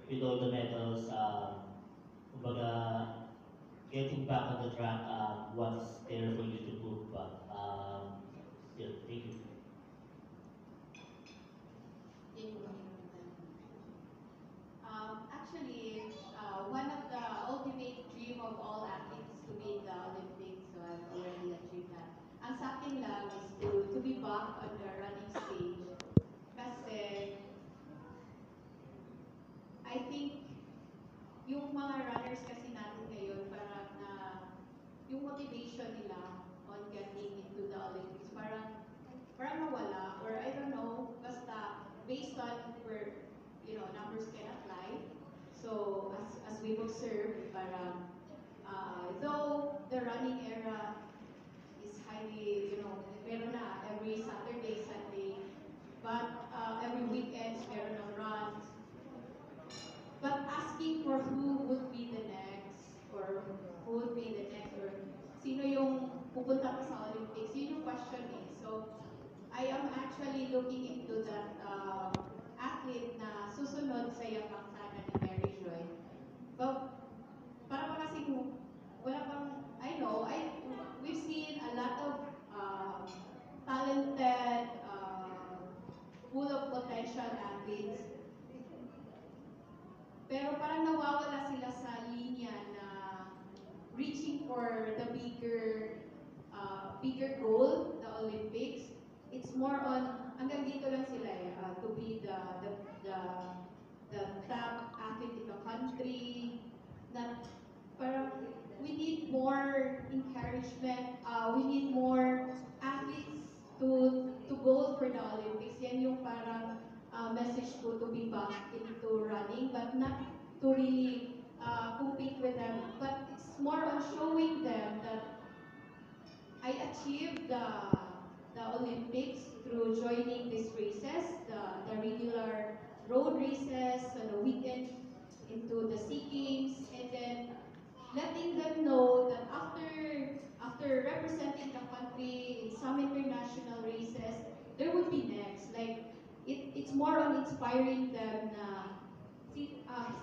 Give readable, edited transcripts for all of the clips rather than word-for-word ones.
with all the medals, kumbaga, getting back on the track, what's there for you to prove pa? Yeah, thank you. Actually, one of the ultimate dream of all athletes is to be in the Olympics, so I've already achieved that. Ang sa akin lang is to be back on the running stage. Kasi, I think, yung mga runners kasi natin ngayon, parang yung motivation nila on getting into the Olympics, parang nawala, or I don't know, basta based on where, numbers cannot lie. So, as we've observed, parang, though the running era is highly, meron na every Saturday, Sunday, but every weekends, meron ng runs. But asking for who would be the next, or who would be the next, or sino yung pupunta pa sa Olympics, yun yung question eh. So, I am actually looking into that athlete na susunod sa yakang sana ni Mary Joy. But, para pa kasi wala pang, I know, we've seen a lot of talented, full of potential athletes. Pero parang nawawala sila sa linya na reaching for the bigger goal, the Olympics. It's more on, hanggang dito lang sila eh, to be the top athlete in the country. Na parang we need more encouragement, we need more athletes to go for the Olympics. Yan yung parang message ko, to be back into running, but not to really compete with them. But it's more on showing them that I achieved the Olympics through joining these races, the regular road races on the weekend into the SEA Games, and then letting them know that after representing the country in some international races, there would be next. Like, it's more on inspiring them na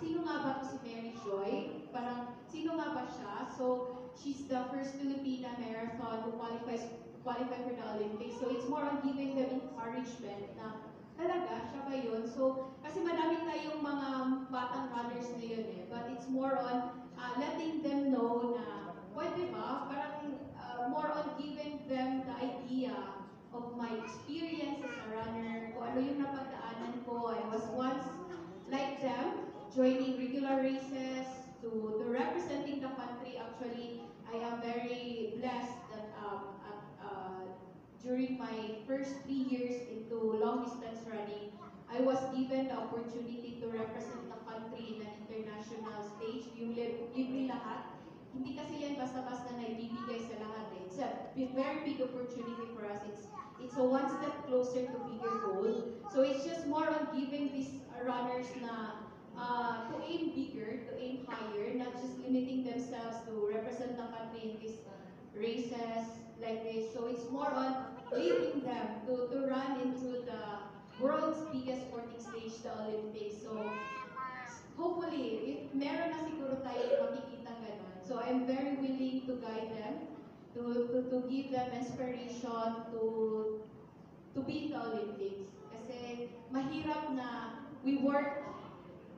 sino nga ba to si Mary Joy? Parang, sino nga ba siya? So, she's the first Filipina marathon who qualify for the Olympics. So, it's more on giving them encouragement na, talaga, siya ba yun? So, kasi madami tayong mga batang runners ngayon eh. But it's more on letting them know na, pwede ba? Parang more on giving them the idea of my experience as a runner, kung ano yung napagdaanan ko. I was once like them, joining regular races, to representing the country. Actually, I am very blessed that during my first 3 years into long distance running, I was given the opportunity to represent the country in an international stage. Yung libre lahat. Hindi kasi yan basta-basta na ibibigay sa lahat eh. It's a very big opportunity for us. It's a one step closer to bigger goal. So it's just more on giving these runners na to aim bigger, to aim higher, not just limiting themselves to represent the country in these races like this. So it's more on leading them to run into the world's biggest sporting stage, the Olympics. So hopefully, if meron na siguro tayo makikita ganun. So I'm very willing to guide them, to give them inspiration to be in the Olympics. Kasi mahirap na we work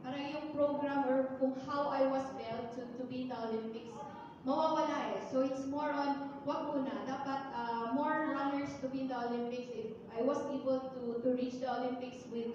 para yung program or kung how I was built to be in the Olympics, mawawala eh. So it's more on, wag muna, dapat more runners to be in the Olympics. If I was able to reach the Olympics with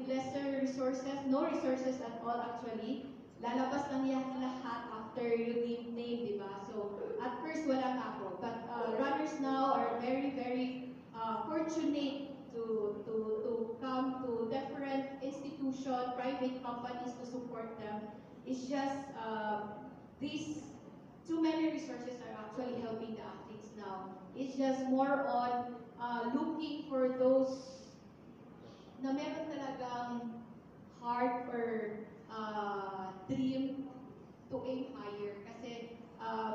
lesser resources, no resources at all actually, lalabas lang yan lahat after you give name, di ba? So, at first, wala na ako. But runners now are very, very fortunate to come to different institutions, private companies to support them. It's just these too many resources are actually helping the athletes now. It's just more on looking for those na meron talagang heart or dream to aim higher. Kasi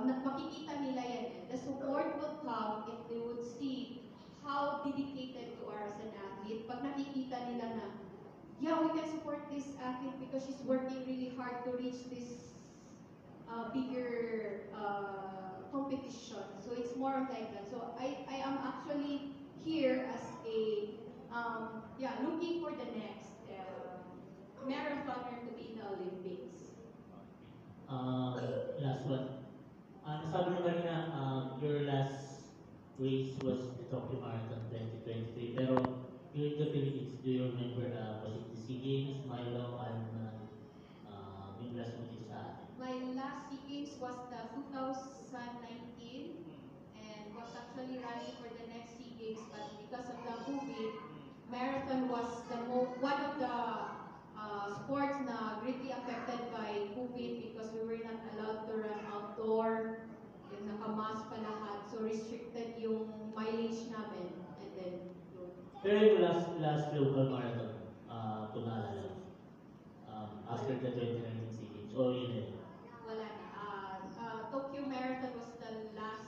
makikita nila yan eh. The support will come if they would see how dedicated you are as an athlete. Pag nakikita nila na yeah, we can support this athlete because she's working really hard to reach this bigger competition. So it's more like that. So I am actually here as a yeah, looking for the next marathoner to be in the Olympics. Last one. Nasabi mo kanina, your last race was the Tokyo Marathon 2023. Pero during the Philippines, do you remember, was it the SEA Games, Milo, and yung last mo dito sa atin? My last SEA Games was the 2019 and was actually running for the next SEA Games, but because of the COVID, marathon was one of the sports na greatly affected by COVID because we were not allowed to run outdoor, yung nakamask pa lahat, so restricted yung mileage namin. And then, yun. Pero yung last local marathon, kung naalala mo, after the 2019 SEA Games, o yun eh. Wala na. Tokyo Marathon was the last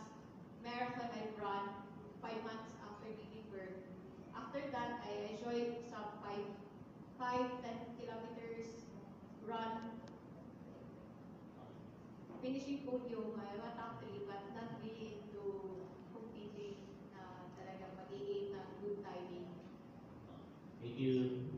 marathon I run 5 months after giving birth. After that, I joined some 10 kilometers run. Finishing podium, I went top 3, but not really into competing na talaga mag-i-aim na good timing. Thank you.